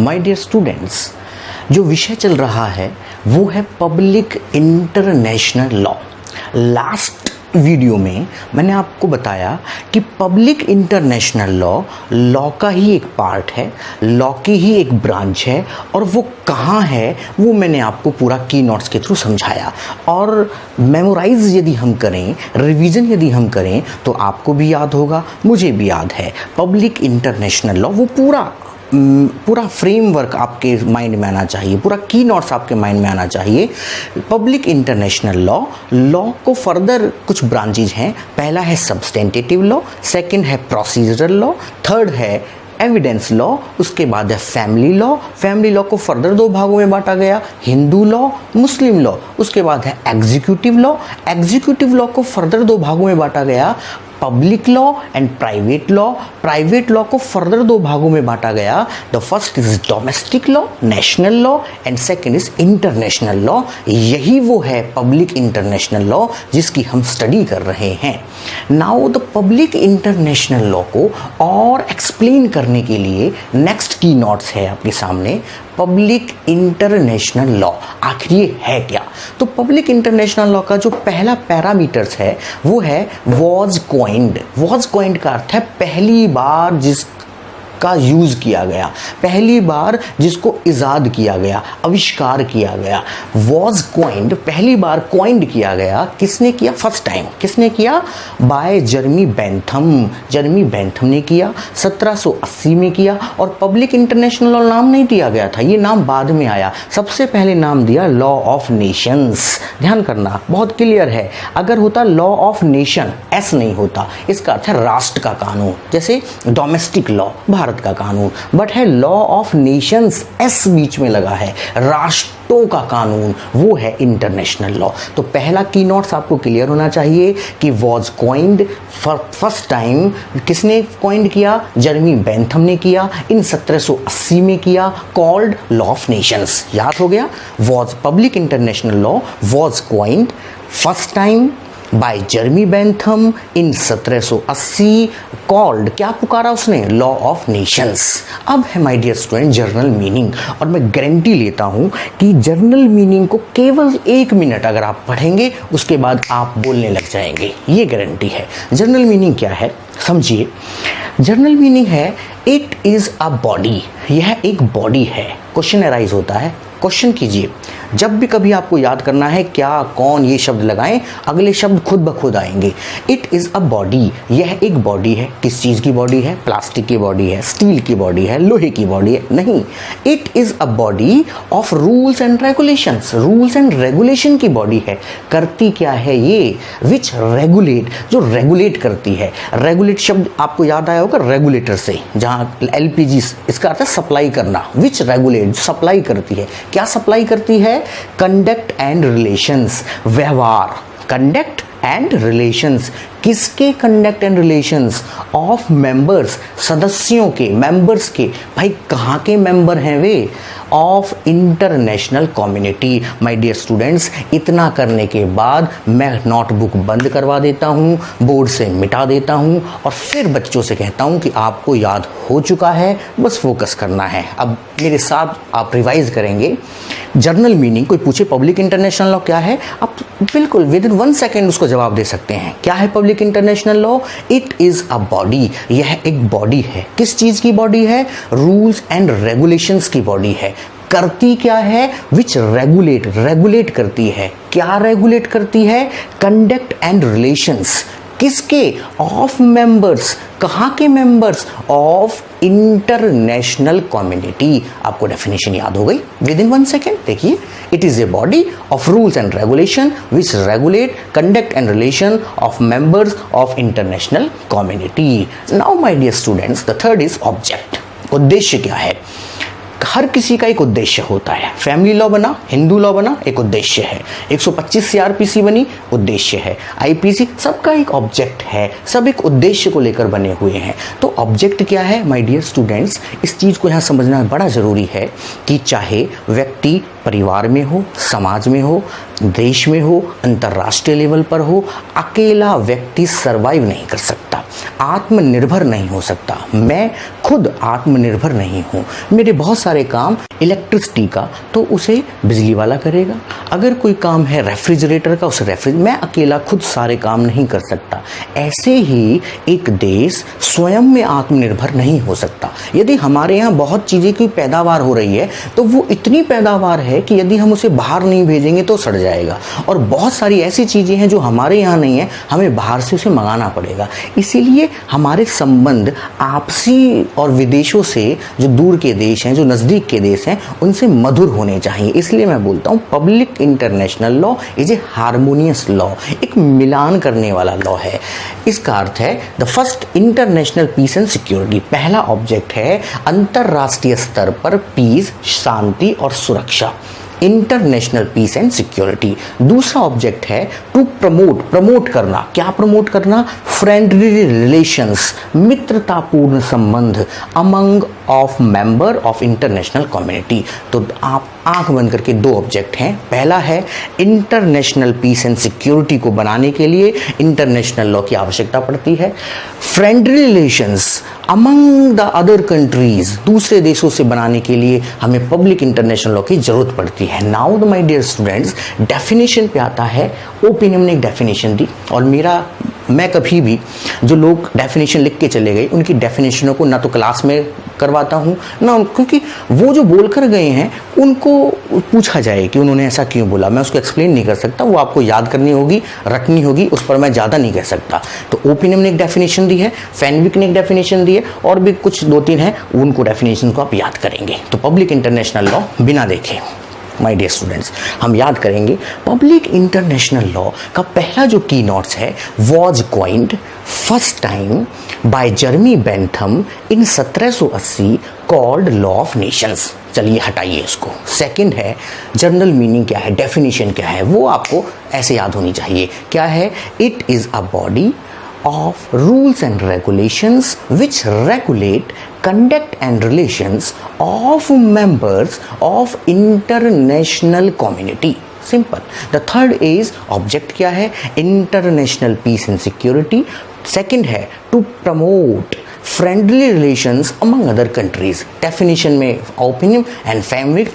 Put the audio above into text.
My dear students, जो विषय चल रहा है वो है public international law. Last video में मैंने आपको बताया कि पब्लिक इंटरनेशनल लॉ का ही एक पार्ट है, लॉ की ही एक ब्रांच है, और वो कहाँ है वो मैंने आपको पूरा की नोट्स के थ्रू समझाया। और मेमोराइज यदि हम करें, रिवीजन यदि हम करें, तो आपको भी याद होगा, मुझे भी याद है। पब्लिक इंटरनेशनल लॉ वो पूरा फ्रेमवर्क आपके माइंड में आना चाहिए, पूरा की नोट्स आपके माइंड में आना चाहिए। पब्लिक इंटरनेशनल लॉ को फर्दर कुछ ब्रांचेज हैं। पहला है सब्सटेंटिव लॉ, सेकंड है प्रोसीजरल लॉ, थर्ड है एविडेंस लॉ, उसके बाद है फैमिली लॉ। फैमिली लॉ को फर्दर दो भागों में बांटा गया, हिंदू लॉ, मुस्लिम लॉ। उसके बाद है एग्जीक्यूटिव लॉ। एग्जीक्यूटिव लॉ को फर्दर दो भागों में बांटा गया, public law and private law. Private law को फर्दर दो भागों में बांटा गया। The first is domestic law, national law, and second is international law. यही वो है पब्लिक इंटरनेशनल लॉ जिसकी हम स्टडी कर रहे हैं। Now the public international law को और एक्सप्लेन करने के लिए नेक्स्ट की नोट्स है आपके सामने, पब्लिक इंटरनेशनल लॉ। आखिर ये है क्या? तो पब्लिक इंटरनेशनल लॉ का जो पहला पैरामीटर्स है वो है वॉज कॉइंड। वॉज कॉइंड का अर्थ है पहली बार जिसका यूज किया गया, पहली बार जिसको इजाद किया गया, आविष्कार किया गया। वॉज कॉइंड पहली बार कॉइंड किया गया, किसने किया? फर्स्ट टाइम किसने किया? Bye Jeremy Bentham. जर्मी बेंथम ने किया, 1780 में किया। और पब्लिक इंटरनेशनल लॉ नाम नहीं दिया गया था, ये नाम बाद में आया। सबसे पहले नाम दिया लॉ ऑफ नेशंस। ध्यान करना, बहुत क्लियर है। अगर होता लॉ ऑफ नेशन, एस नहीं होता, इसका अर्थ है राष्ट्र का कानून। जैसे डोमेस्टिक लॉ भारत का कानून, बट है लॉ ऑफ नेशंस, एस बीच में लगा है, राष्ट्रों का कानून, वो है इंटरनेशनल लॉ। तो पहला की नोट्स आपको क्लियर होना चाहिए कि वॉज कॉइंड फर्स्ट टाइम किसने कॉइंड किया? जर्मी बेंथम ने किया, इन 1780 में किया, कॉल्ड लॉ ऑफ नेशंस। याद हो गया? Was public international law was coined first time by Jeremy Bentham in 1780, called, क्या पुकारा उसने? Law of nations. अब है my dear student general meaning, और मैं गारंटी लेता हूं कि जर्नल मीनिंग को केवल 1 मिनट अगर आप पढ़ेंगे उसके बाद आप बोलने लग जाएंगे, ये गारंटी है। जर्नल मीनिंग क्या है समझिए। जर्नल मीनिंग है इट इज अ बॉडी, यह एक बॉडी है। क्वेश्चन अराइज होता है, क्वेश्चन कीजिए। जब भी कभी आपको याद करना है क्या, कौन, ये शब्द लगाएं, अगले शब्द खुद ब खुद आएंगे। इट इज अ बॉडी, यह एक बॉडी है। किस चीज की बॉडी है? प्लास्टिक की बॉडी है, स्टील की बॉडी है, लोहे की बॉडी है? नहीं, it is a body of rules and regulations. Rules and regulation की बॉडी है। करती क्या है ये? विच रेगुलेट, जो रेगुलेट करती है। रेगुलेट शब्द आपको याद आया होगा रेगुलेटर से, जहाँ एलपीजी, इसका अर्थ है सप्लाई करना। विच रेगुलेट, सप्लाई करती है। क्या सप्लाई करती है? कंडक्ट एंड रिलेशंस, व्यवहार। कंडक्ट एंड रिलेशंस, किसके conduct and relations? Of members, सदस्यों के, मेंबर्स के। भाई कहाँ के मेंबर हैं वे? Of international community. My dear students, इतना करने के बाद मैं नोटबुक बंद करवा देता हूँ, बोर्ड से मिटा देता हूँ, और फिर बच्चों से कहता हूँ कि आपको याद हो चुका है, बस फोकस करना है। अब मेरे साथ आप रिवाइज करेंगे। जर्नल मीनिंग, कोई पूछे पब्लिक इंटरनेशनल लॉ क्या है, आप बिल्कुल विद इन 1 सेकेंड उसको जवाब दे सकते हैं। क्या है public international law? It is a body, यह एक बॉडी है। किस चीज की बॉडी है? रूल्स एंड रेगुलेशंस की बॉडी है। करती क्या है? विच रेगुलेट, रेगुलेट करती है। क्या रेगुलेट करती है? कंडक्ट एंड रिलेशंस, किसके? Of members. कहाँ के मेंबर्स? Of international community. आपको डेफिनेशन याद हो गई विद इन 1 सेकेंड। देखिए, it is a body of rules and regulation which regulate conduct and relation of members of international community. Now my dear students, the third is object. उद्देश्य क्या है? हर किसी का एक उद्देश्य होता है। फैमिली लॉ बना, हिंदू लॉ बना, एक उद्देश्य है। 125 सीआरपीसी बनी, उद्देश्य है। आईपीसी, सबका एक ऑब्जेक्ट है, सब एक उद्देश्य को लेकर बने हुए हैं। तो ऑब्जेक्ट क्या है माय डियर स्टूडेंट्स? इस चीज को यहाँ समझना बड़ा जरूरी है कि चाहे व्यक्ति परिवार में हो, समाज में हो, देश में हो, अंतर्राष्ट्रीय लेवल पर हो, अकेला व्यक्ति सरवाइव नहीं कर सकता, आत्मनिर्भर नहीं हो सकता। मैं खुद आत्मनिर्भर नहीं हूँ, मेरे बहुत सारे काम इलेक्ट्रिसिटी का तो उसे बिजली वाला करेगा, अगर कोई काम है रेफ्रिजरेटर का उसे मैं अकेला खुद सारे काम नहीं कर सकता। ऐसे ही एक देश स्वयं में आत्मनिर्भर नहीं हो सकता। यदि हमारे यहाँ बहुत चीज़ें की पैदावार हो रही है तो वो इतनी पैदावार है कि यदि हम उसे बाहर नहीं भेजेंगे तो सड़ जाएगा, और बहुत सारी ऐसी चीज़ें हैं जो हमारे यहाँ नहीं है, हमें बाहर से उसे मंगाना पड़ेगा। इसीलिए हमारे संबंध आपसी और विदेशों से, जो दूर के देश हैं, जो नज़दीक के देश हैं, उनसे मधुर होने चाहिए। इसलिए मैं बोलता हूँ public international law is a harmonious law, एक मिलान करने वाला लॉ है। इसका अर्थ है the first international peace and security, पहला ऑब्जेक्ट है अंतरराष्ट्रीय स्तर पर पीस, शांति और सुरक्षा, इंटरनेशनल पीस एंड सिक्योरिटी। दूसरा ऑब्जेक्ट है टू प्रमोट करना। क्या प्रमोट करना? फ्रेंडली रिलेशंस, मित्रतापूर्ण संबंध among of member of international community. तो आप आंख बंद करके दो ऑब्जेक्ट हैं। पहला है इंटरनेशनल पीस एंड सिक्योरिटी को बनाने के लिए इंटरनेशनल लॉ की आवश्यकता पड़ती है। Friendly relations among the other countries, दूसरे देशों से बनाने के लिए हमें पब्लिक इंटरनेशनल लॉ की जरूरत पड़ती है। Now the my dear students, definition पे आता है। ओपिनियन ने एक डेफिनेशन दी, और मैं कभी भी जो लोग डेफिनेशन लिख के चले गए उनकी डेफिनेशनों को ना तो क्लास में करवाता हूँ ना, क्योंकि वो जो बोल कर गए हैं उनको पूछा जाए कि उन्होंने ऐसा क्यों बोला, मैं उसको एक्सप्लेन नहीं कर सकता, वो आपको याद करनी होगी, रखनी होगी, उस पर मैं ज़्यादा नहीं कह सकता। तो ओपिनियन ने एक डेफिनेशन दी है, फैनविक ने एक डेफिनेशन दी है, और भी कुछ दो तीन हैं, उनको डेफिनेशन को आप याद करेंगे। तो पब्लिक इंटरनेशनल लॉ बिना देखे माय डियर स्टूडेंट्स हम याद करेंगे। पब्लिक इंटरनेशनल लॉ का पहला जो की नोट्स है was coined first time by Jeremy Bentham in 1780 called law of nations. चलिए हटाइए इसको। सेकंड है जनरल मीनिंग क्या है, डेफिनेशन क्या है, वो आपको ऐसे याद होनी चाहिए। क्या है? It is a body of rules and regulations which regulate conduct and relations of members of international community. Simple. The third is object क्या है? International peace and security. Second है to promote friendly relations among other countries. Definition में opinion and family